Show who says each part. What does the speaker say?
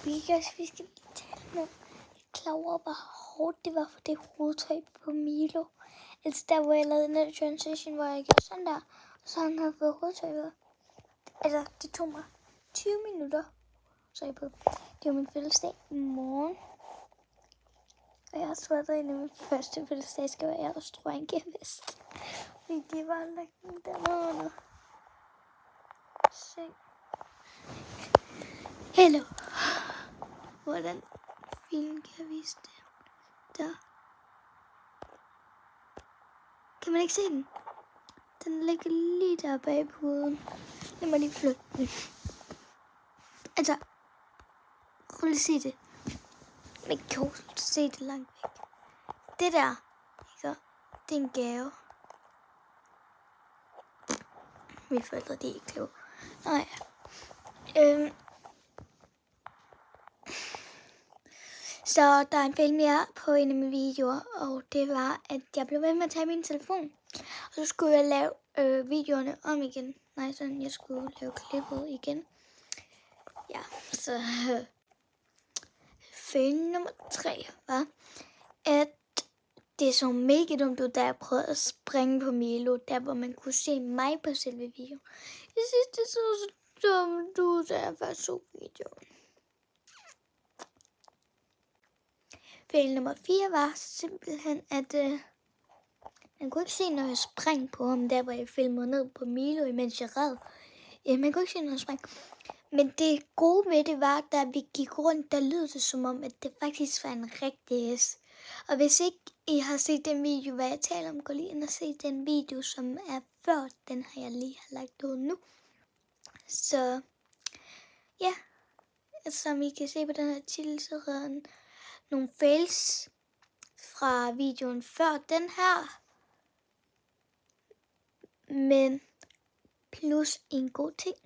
Speaker 1: vi skal lige tale med. Jeg er klar over, hvor hårdt det var for det hovedtøj på Milo. Altså der, hvor jeg lavede den der transition, hvor jeg gjorde sådan der, og så han havde fået hovedtøj på. Altså, det tog mig 20 minutter, så jeg på. Det var min fødselsdag i morgen. Og jeg har svaret ind i min første fødselsdagsgave, og jeg også tror en gevist. Fordi de var lagt den der under. Se. Hello. Hvordan filen kan jeg vise det? Der. Kan man ikke se den? Den ligger lige der bag på hovedet. Lad mig lige flytte den. Altså. Prøv lige at se det. Men kan du se det langt væk? Det der. Ikke? Det er en gave. Mine forældre, de er ikke kloge. Nej. Så der er en fejl mere på en af mine videoer, og det var, at jeg blev ved med at tage min telefon. Og så skulle jeg lave videoerne om igen. Nej, sådan jeg skulle lave klippet igen. Ja, så fejl nummer 3 var, at det så mega dumt ud, da jeg prøvede at springe på Milo, der hvor man kunne se mig på selve videoen. Jeg synes, det så dumt ud, da jeg først så videoen. Fejl nummer 4 var simpelthen, at man kunne ikke se, når jeg sprang på ham, der hvor jeg filmede ned på Milo, imens jeg red. Ja, man kunne ikke se, når jeg sprang. Men det gode ved det var, da vi gik rundt, der lød det som om, at det faktisk var en rigtig hest. Og hvis ikke I har set den video, hvad jeg taler om, gå lige ind og se den video, som er før, den har jeg lige lagt ud nu. Så ja, som I kan se på den her titel, så er nogle fails fra videoen før den her. Men plus en god ting.